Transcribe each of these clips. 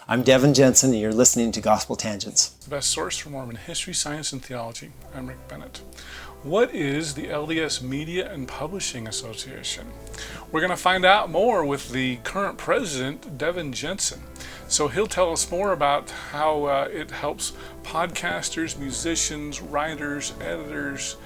I'm Devan Jensen, and you're listening to Gospel Tangents. The best source for Mormon history, science, and theology. I'm Rick Bennett. What is the LDS Media and Publishing Association? We're going to find out more with the current president, Devan Jensen. So he'll tell us more about how it helps podcasters, musicians, writers, editors,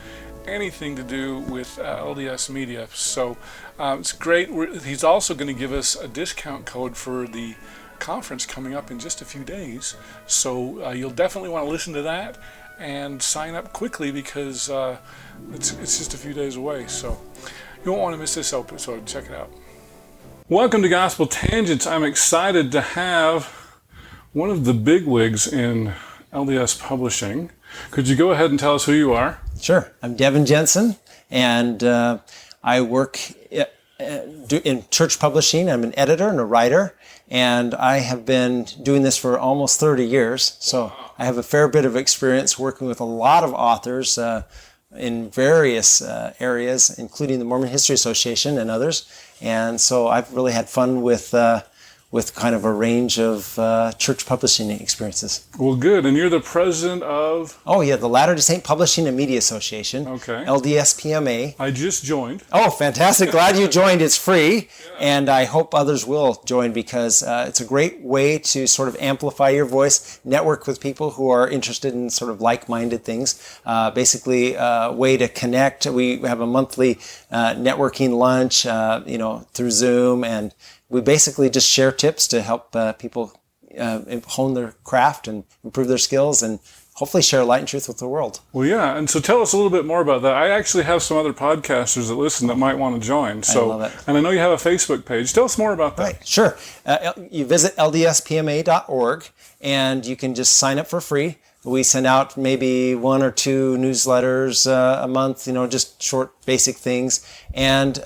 anything to do with LDS media. So it's great. He's also going to give us a discount code for the conference coming up in just a few days. So you'll definitely want to listen to that and sign up quickly because it's just a few days away. So you won't want to miss this episode. Check it out. Welcome to Gospel Tangents. I'm excited to have one of the bigwigs in LDS Publishing. Could you go ahead and tell us who you are? Sure. I'm Devan Jensen, and I work in church publishing. I'm an editor and a writer, and I have been doing this for almost 30 years. So I have a fair bit of experience working with a lot of authors in various areas, including the Mormon History Association and others. And so I've really had fun with kind of a range of church publishing experiences. Well, good. And you're the president of? Oh, yeah, the Latter-day Saint Publishing and Media Association. Okay. LDS PMA. I just joined. Oh, fantastic. Glad you joined. It's free. And I hope others will join because it's a great way to sort of amplify your voice, network with people who are interested in sort of like-minded things. Basically, a way to connect. We have a monthly networking lunch, through Zoom, and we basically just share tips to help people hone their craft and improve their skills and hopefully share light and truth with the world. Well, yeah, and so tell us a little bit more about that. I actually have some other podcasters that listen that might want to join. So, I love it. And I know you have a Facebook page. Tell us more about that. Right, sure. You visit ldspma.org and you can just sign up for free. We send out maybe 1 or 2 newsletters a month, just short, basic things. And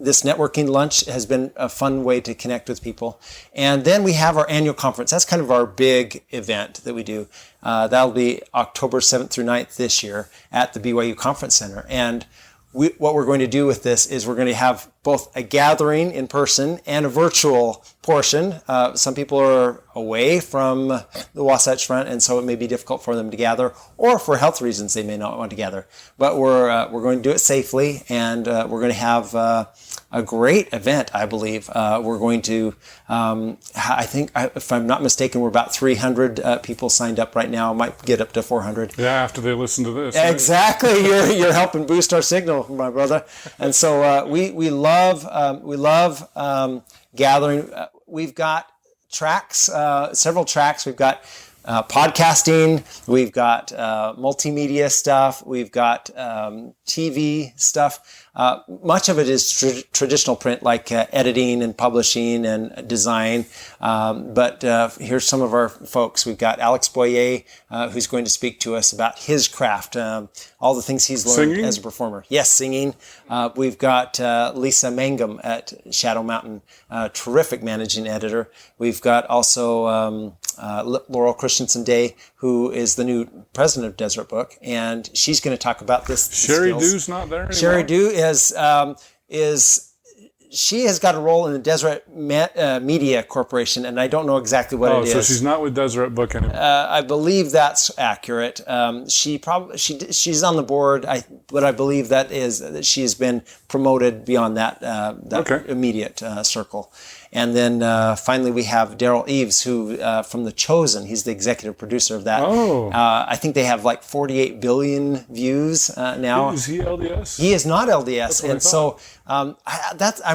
this networking lunch has been a fun way to connect with people. And then we have our annual conference. That's kind of our big event that we do. That'll be October 7th through 9th this year at the BYU Conference Center. And what we're going to do with this is we're going to have both a gathering in person and a virtual portion. Some people are away from the Wasatch Front, and so it may be difficult for them to gather, or for health reasons they may not want to gather. But we're going to do it safely, and we're going to have a great event, I believe. We're going to, I think, if I'm not mistaken, we're about 300 people signed up right now. Might get up to 400. Yeah, after they listen to this. Exactly. Right? You're helping boost our signal, my brother. And so we love gathering. We've got tracks, several tracks. We've got podcasting, we've got multimedia stuff, we've got TV stuff. Much of it is traditional print, like editing and publishing and design. But here's some of our folks. We've got Alex Boyer, who's going to speak to us about his craft, all the things he's learned singing? as a performer. Yes, singing. We've got Lisa Mangum at Shadow Mountain, terrific managing editor. We've got also Laurel Christensen Day, who is the new president of Deseret Book, and she's going to talk about this. Sherry Dew's not there anymore? Sherry Dew she has got a role in the Deseret Media Corporation, and I don't know exactly what it is. So she's not with Deseret Book anymore. I believe that's accurate. She's on the board, but I believe that she's been promoted beyond that immediate circle. And then finally we have Daryl Eves, who from The Chosen. He's the executive producer of that. Oh. I think they have like 48 billion views now. Is he LDS? He is not LDS. And so I'm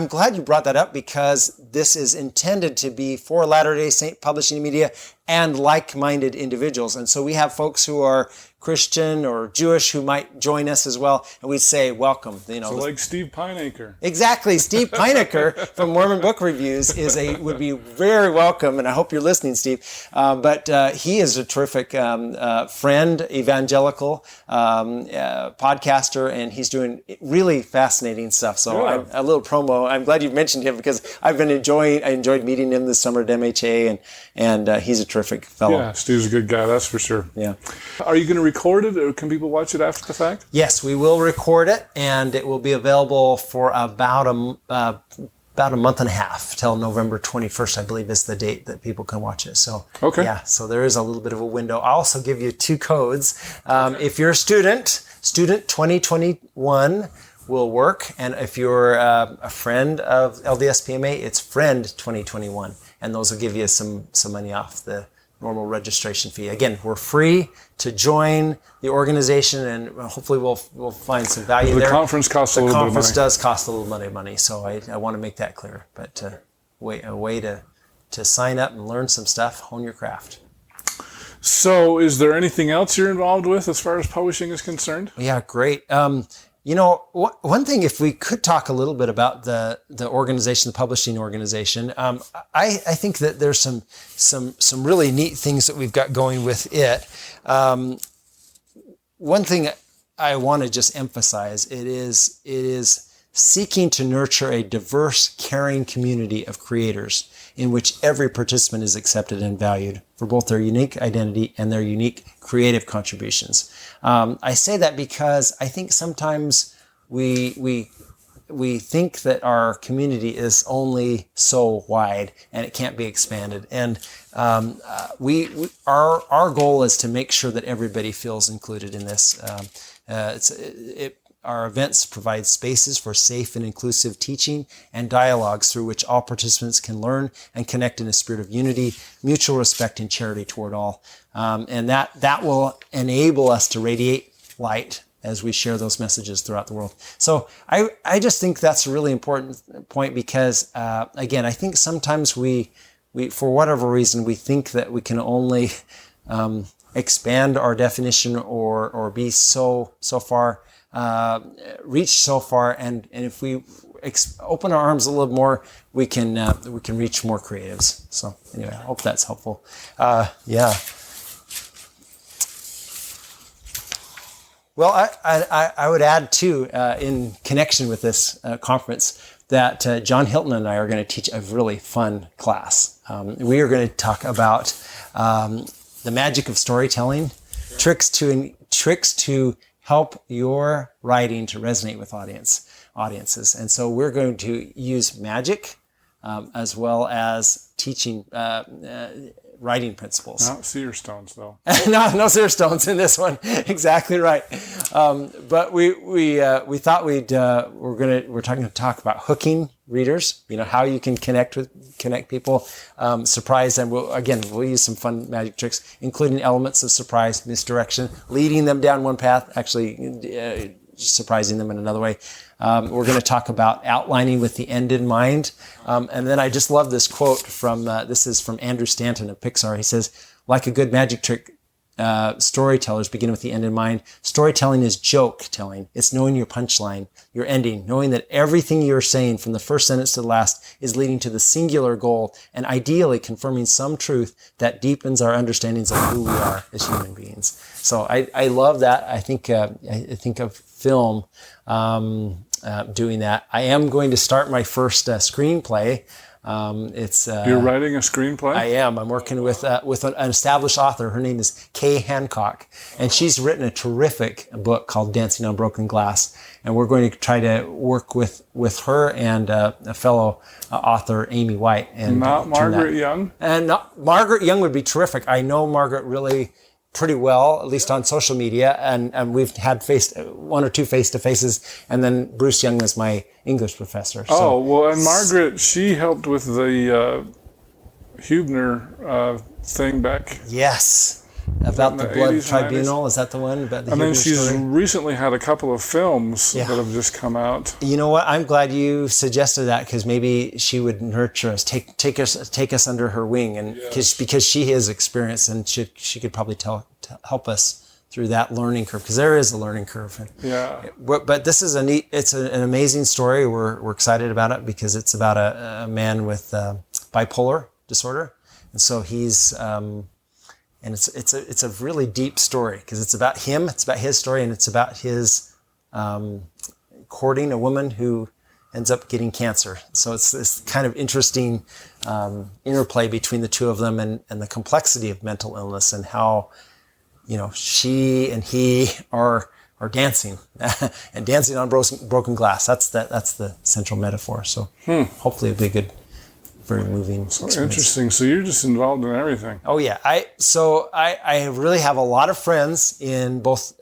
glad you brought that up, because this is intended to be for Latter-day Saint publishing media and like-minded individuals. And so we have folks who are Christian or Jewish who might join us as well, and we'd say welcome. So like Steve Pineacre. Exactly, Steve Pineacre from Mormon Book Reviews would be very welcome, and I hope you're listening, Steve. But he is a terrific friend, evangelical podcaster, and he's doing really fascinating stuff. So a little promo. I'm glad you mentioned him, because I enjoyed meeting him this summer at MHA, and he's a terrific fellow. Yeah, Steve's a good guy, that's for sure. Yeah. Are you going to record it, or can people watch it after the fact? Yes, we will record it, and it will be available for about about a month and a half till November 21st, I believe is the date that people can watch it. So yeah, so there is a little bit of a window. I'll also give you 2 codes. If you're a student 2021 will work. And if you're a friend of LDS PMA, it's friend 2021. And those will give you some money off the normal registration fee. Again, we're free to join the organization, and hopefully we'll find some value there. The conference costs a little bit of money. The conference does cost a little bit of money, so I want to make that clear. But a way to sign up and learn some stuff, hone your craft. So is there anything else you're involved with as far as publishing is concerned? Yeah, great. One thing, if we could talk a little bit about the organization, the publishing organization, I think that there's some really neat things that we've got going with it. One thing I want to just emphasize, it is seeking to nurture a diverse, caring community of creators in which every participant is accepted and valued for both their unique identity and their unique creative contributions. I say that because I think sometimes we think that our community is only so wide and it can't be expanded. And our goal is to make sure that everybody feels included in this. Our events provide spaces for safe and inclusive teaching and dialogues through which all participants can learn and connect in a spirit of unity, mutual respect, and charity toward all. And that will enable us to radiate light as we share those messages throughout the world. So I just think that's a really important point because, again, I think sometimes we for whatever reason, we think that we can only expand our definition or be so far, reach so far, and if we open our arms a little more, we can reach more creatives. So anyway, I hope that's helpful. Yeah. Well, I would add too, in connection with this conference, that John Hilton and I are going to teach a really fun class. We are going to talk about the magic of storytelling, tricks to help your writing to resonate with audiences. And so we're going to use magic as well as teaching writing principles. Not seer stones, though. No seer stones in this one. Exactly right. But we thought we're talking to talk about hooking readers. You know, how you can connect people, surprise them. We'll use some fun magic tricks, including elements of surprise, misdirection, leading them down one path, actually surprising them in another way. We're going to talk about outlining with the end in mind. And then I just love this quote this is from Andrew Stanton of Pixar. He says, like a good magic trick, storytellers begin with the end in mind. Storytelling is joke telling. It's knowing your punchline, your ending, knowing that everything you're saying from the first sentence to the last is leading to the singular goal and ideally confirming some truth that deepens our understandings of who we are as human beings. So I love that. I think of film doing that. I am going to start my first screenplay. You're writing a screenplay? I am. I'm working with an established author. Her name is Kay Hancock, and she's written a terrific book called Dancing on Broken Glass. And we're going to try to work with her and a fellow author, Amy White. And not Margaret Young? And Margaret Young would be terrific. I know Margaret really pretty well, at least on social media, and we've had one or two face-to-faces, and then Bruce Young was my English professor. Oh, well, and Margaret, she helped with the Hubner thing back. Yes, about the Blood 80s, Tribunal. Is that the one? About the and then Hubner she's story? recently had a couple of films that have just come out. You know what? I'm glad you suggested that because maybe she would nurture us, take us under her wing, and because she has experience and she could probably help us through that learning curve because there is a learning curve. But this is it's an amazing story. We're excited about it because it's about a man with bipolar disorder, and so he's. And it's a really deep story because it's about him, it's about his story, and it's about his courting a woman who ends up getting cancer. So it's this kind of interesting interplay between the two of them and the complexity of mental illness and how, she and he are or dancing, and dancing on broken glass. That's the central metaphor. So hopefully it'll be a good, very moving experience. Interesting. So you're just involved in everything. Oh yeah. I really have a lot of friends in both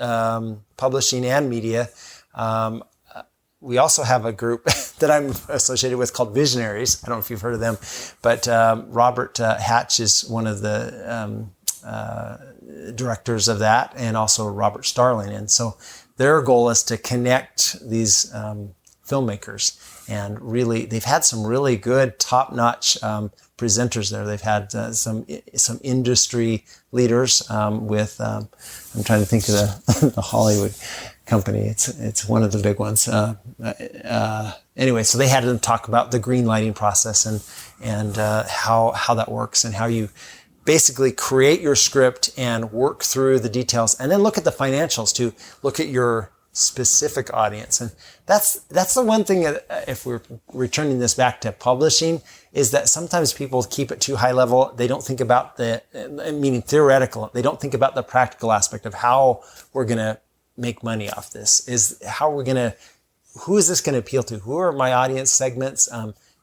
publishing and media. We also have a group that I'm associated with called Visionaries. I don't know if you've heard of them, but Robert Hatch is one of the directors of that, and also Robert Starling. And so their goal is to connect these filmmakers, and really they've had some really good top-notch presenters there. They've had some industry leaders with I'm trying to think of the Hollywood company. It's one of the big ones. Anyway, so they had them talk about the green lighting process and how that works, and how you basically create your script and work through the details, and then look at the financials to look at your specific audience. And that's the one thing that, if we're returning this back to publishing, is that sometimes people keep it too high level. They don't think about meaning theoretical. They don't think about the practical aspect of how we're going to make money off this. Who is this going to appeal to? Who are my audience segments?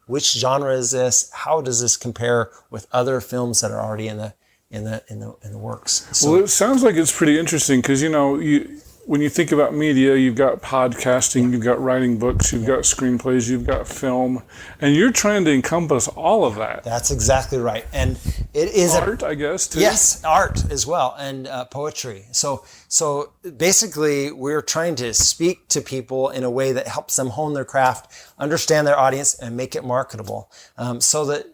Which genre is this? How does this compare with other films that are already in the works? So, well, it sounds like it's pretty interesting because, when you think about media, you've got podcasting, you've got writing books, you've got screenplays, you've got film, and you're trying to encompass all of that. That's exactly right. And it is art, I guess, too. Yes, art as well, and poetry. So basically, we're trying to speak to people in a way that helps them hone their craft, understand their audience, and make it marketable. So that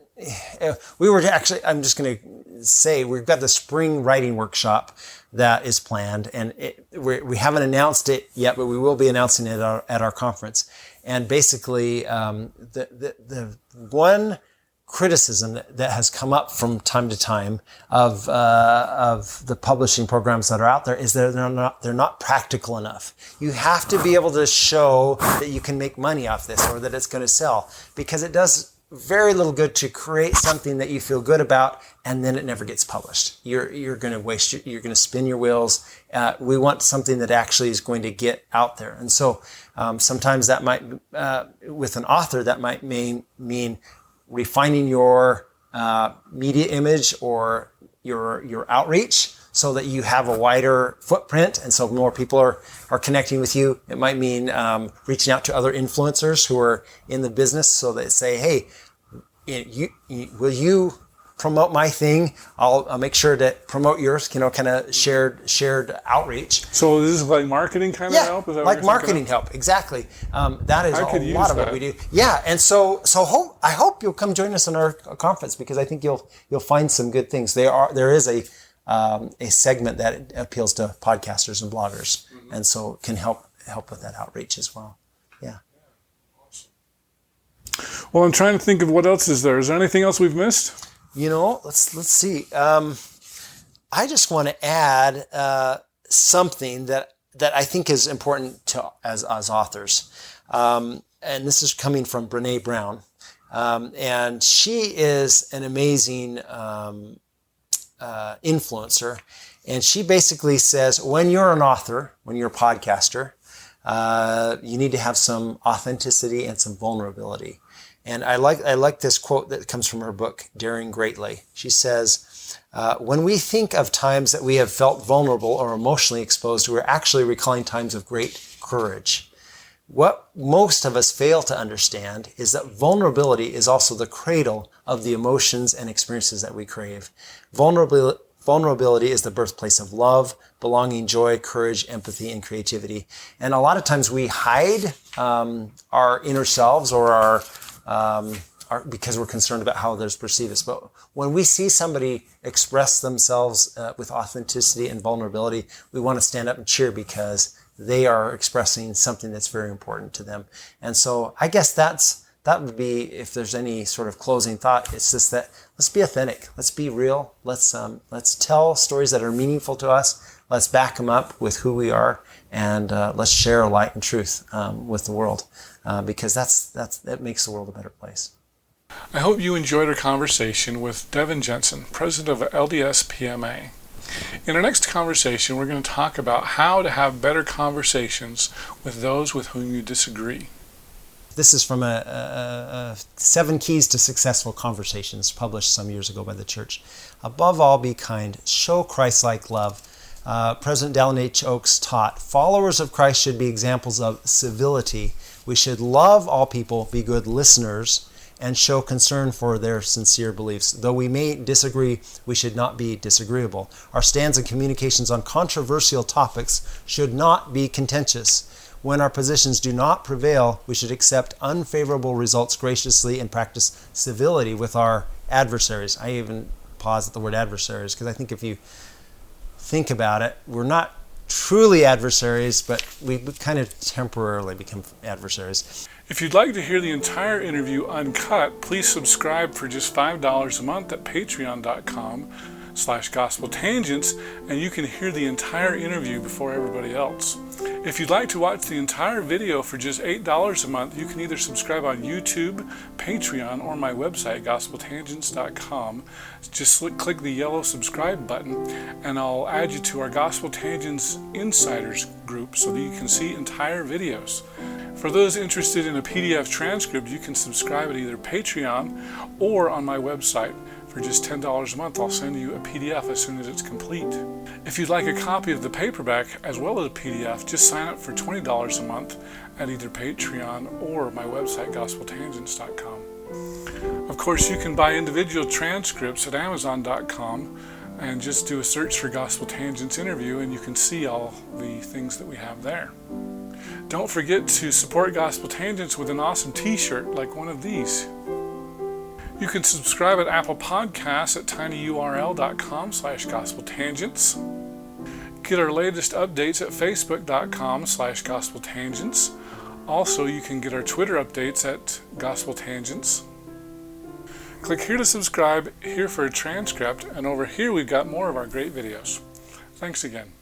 we were actually, I'm just going to say, we've got the spring writing workshop that is planned, and we haven't announced it yet, but we will be announcing it at our conference. And basically, the one criticism that has come up from time to time of the publishing programs that are out there is that they're not practical enough. You have to be able to show that you can make money off this, or that it's going to sell, because it does very little good to create something that you feel good about and then it never gets published. You're going to you're going to spin your wheels. We want something that actually is going to get out there. And so sometimes that might, with an author, that might mean refining your media image or your outreach so that you have a wider footprint, and so more people are connecting with you. It might mean reaching out to other influencers who are in the business, so they say, hey, will you promote my thing? I'll make sure to promote yours, kind of shared outreach. So this is like marketing kind of help? Is that like marketing help, exactly. That is a lot of what we do. Yeah, and so I hope you'll come join us on our conference, because I think you'll find some good things. There is a segment that appeals to podcasters and bloggers, and so can help with that outreach as well. Yeah. Well, I'm trying to think of what else is there. Is there anything else we've missed? Let's see. I just want to add something that I think is important to as authors, and this is coming from Brene Brown, and she is an amazing influencer, and she basically says when you're an author, when you're a podcaster, you need to have some authenticity and some vulnerability. And I like this quote that comes from her book, Daring Greatly. She says, when we think of times that we have felt vulnerable or emotionally exposed, we're actually recalling times of great courage. What most of us fail to understand is that vulnerability is also the cradle of the emotions and experiences that we crave. Vulnerability is the birthplace of love, belonging, joy, courage, empathy, and creativity. And a lot of times we hide our inner selves or our because we're concerned about how others perceive us. But when we see somebody express themselves with authenticity and vulnerability, we want to stand up and cheer, because they are expressing something that's very important to them. And so I guess that would be, if there's any sort of closing thought, it's just that let's be authentic, let's be real, let's tell stories that are meaningful to us, let's back them up with who we are, and let's share light and truth with the world, because that makes the world a better place. I hope you enjoyed our conversation with Devan Jensen, president of LDS PMA. In our next conversation, we're going to talk about how to have better conversations with those with whom you disagree. This is from a 7 Keys to Successful Conversations, published some years ago by the church. Above all, be kind. Show Christ-like love. President Dallin H. Oaks taught, followers of Christ should be examples of civility. We should love all people, be good listeners, and show concern for their sincere beliefs. Though we may disagree, we should not be disagreeable. Our stands and communications on controversial topics should not be contentious. When our positions do not prevail, we should accept unfavorable results graciously and practice civility with our adversaries. I even pause at the word adversaries because I think if you think about it, we're not truly adversaries, but we kind of temporarily become adversaries. If you'd like to hear the entire interview uncut, please subscribe for just $5 a month at patreon.com/gospeltangents, and you can hear the entire interview before everybody else. If you'd like to watch the entire video for just $8 a month, you can either subscribe on YouTube, Patreon, or my website, gospeltangents.com. Just click the yellow subscribe button, and I'll add you to our Gospel Tangents Insiders group so that you can see entire videos. For those interested in a PDF transcript, you can subscribe at either Patreon or on my website. For just $10 a month, I'll send you a PDF as soon as it's complete. If you'd like a copy of the paperback as well as a PDF, just sign up for $20 a month at either Patreon or my website, gospeltangents.com. Of course, you can buy individual transcripts at amazon.com and just do a search for Gospel Tangents interview and you can see all the things that we have there. Don't forget to support Gospel Tangents with an awesome t-shirt like one of these. You can subscribe at Apple Podcasts at tinyurl.com/gospeltangents. Get our latest updates at facebook.com/gospeltangents. Also, you can get our Twitter updates at Gospel Tangents. Click here to subscribe, here for a transcript, and over here we've got more of our great videos. Thanks again.